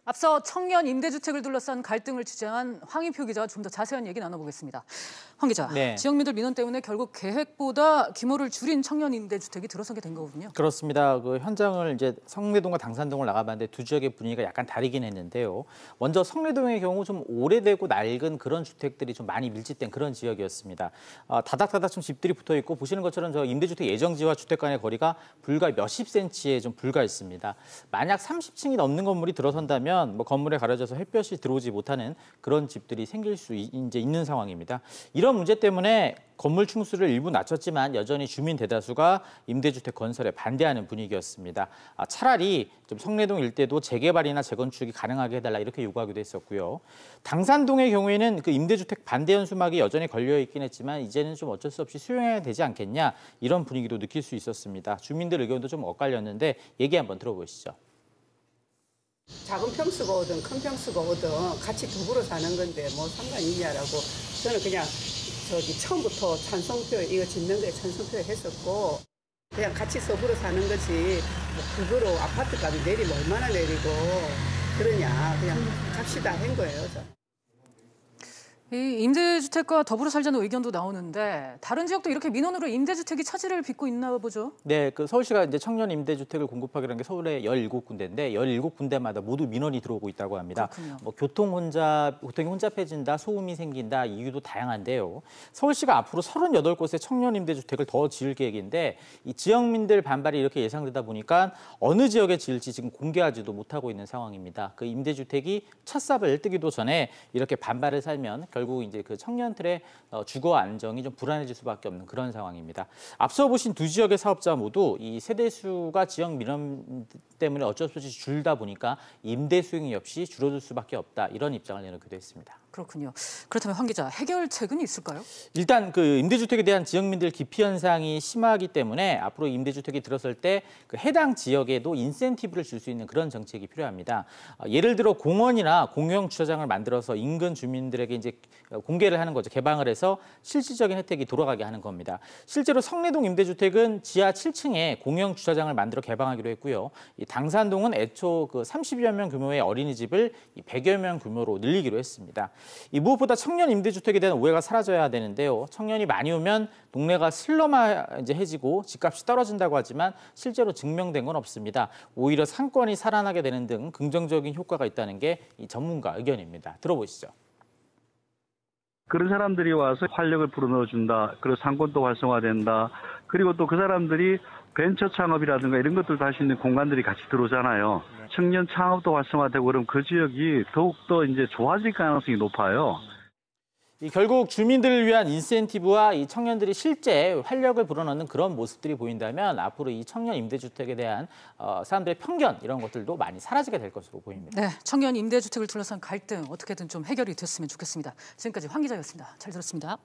앞서 청년 임대주택을 둘러싼 갈등을 취재한 황희표 기자와 좀 더 자세한 얘기 나눠보겠습니다. 황 기자, 네. 지역민들 민원 때문에 결국 계획보다 규모를 줄인 청년 임대주택이 들어서게 된 거군요. 그렇습니다. 그 현장을 이제 성내동과 당산동을 나가봤는데 두 지역의 분위기가 약간 다르긴 했는데요. 먼저 성내동의 경우 좀 오래되고 낡은 그런 주택들이 좀 많이 밀집된 그런 지역이었습니다. 다닥다닥 좀 집들이 붙어 있고 보시는 것처럼 저 임대주택 예정지와 주택 간의 거리가 불과 몇십 센치에 좀 불과했습니다. 만약 30층이 넘는 건물이 들어선다면 뭐 건물에 가려져서 햇볕이 들어오지 못하는 그런 집들이 생길 수 이제 있는 상황입니다. 이런 문제 때문에 건물 층수를 일부 낮췄지만 여전히 주민 대다수가 임대주택 건설에 반대하는 분위기였습니다. 차라리 좀 성내동 일대도 재개발이나 재건축이 가능하게 해달라 이렇게 요구하기도 했었고요. 당산동의 경우에는 그 임대주택 반대 현수막이 여전히 걸려 있긴 했지만 이제는 좀 어쩔 수 없이 수용해야 되지 않겠냐 이런 분위기도 느낄 수 있었습니다. 주민들 의견도 좀 엇갈렸는데 얘기 한번 들어보시죠. 작은 평수가 오든 큰 평수가 오든 같이 더불어 사는 건데 뭐 상관이 있냐라고 저는 그냥 처음부터 찬성표 이거 짓는 거에 찬성표 했었고 그냥 같이 더불어 사는 거지 뭐 그거로 아파트 값이 내리면 얼마나 내리고 그러냐 그냥 갑시다 한 거예요. 저는. 이 임대주택과 더불어 살자는 의견도 나오는데 다른 지역도 이렇게 민원으로 임대주택이 차질을 빚고 있나 보죠? 네, 그 서울시가 이제 청년 임대주택을 공급하기로 한 게 서울에 17군데인데 17군데마다 모두 민원이 들어오고 있다고 합니다. 그렇군요. 뭐 교통이 혼잡해진다, 소음이 생긴다, 이유도 다양한데요. 서울시가 앞으로 38곳의 청년 임대주택을 더 지을 계획인데 이 지역민들 반발이 이렇게 예상되다 보니까 어느 지역에 지을지 지금 공개하지도 못하고 있는 상황입니다. 그 임대주택이 찻삽을 뜨기도 전에 이렇게 반발을 살면 결국 이제 그 청년들의 주거 안정이 좀 불안해질 수밖에 없는 그런 상황입니다. 앞서 보신 두 지역의 사업자 모두 이 세대 수가 지역 민원 때문에 어쩔 수 없이 줄다 보니까 임대 수용이 없이 줄어들 수밖에 없다 이런 입장을 내놓기도 했습니다. 그렇군요. 그렇다면 황 기자, 해결책은 있을까요? 일단 그 임대주택에 대한 지역민들 기피 현상이 심하기 때문에 앞으로 임대주택이 들어설 때 그 해당 지역에도 인센티브를 줄 수 있는 그런 정책이 필요합니다. 예를 들어 공원이나 공영 주차장을 만들어서 인근 주민들에게 이제 공개를 하는 거죠. 개방을 해서 실질적인 혜택이 돌아가게 하는 겁니다. 실제로 성내동 임대주택은 지하 7층에 공영 주차장을 만들어 개방하기로 했고요. 이 당산동은 애초 그 30여 명 규모의 어린이집을 100여 명 규모로 늘리기로 했습니다. 이 무엇보다 청년 임대주택에 대한 오해가 사라져야 되는데요. 청년이 많이 오면 동네가 슬럼해지고 집값이 떨어진다고 하지만 실제로 증명된 건 없습니다. 오히려 상권이 살아나게 되는 등 긍정적인 효과가 있다는 게 이 전문가 의견입니다. 들어보시죠. 그런 사람들이 와서 활력을 불어넣어준다. 그리고 상권도 활성화된다. 그리고 또 그 사람들이 벤처 창업이라든가 이런 것들도 할 수 있는 공간들이 같이 들어오잖아요. 청년 창업도 활성화되고 그러면 그 지역이 더욱더 이제 좋아질 가능성이 높아요. 결국 주민들을 위한 인센티브와 이 청년들이 실제 활력을 불어넣는 그런 모습들이 보인다면 앞으로 이 청년 임대주택에 대한 사람들의 편견 이런 것들도 많이 사라지게 될 것으로 보입니다. 네, 청년 임대주택을 둘러싼 갈등 어떻게든 좀 해결이 됐으면 좋겠습니다. 지금까지 황 기자였습니다. 잘 들었습니다.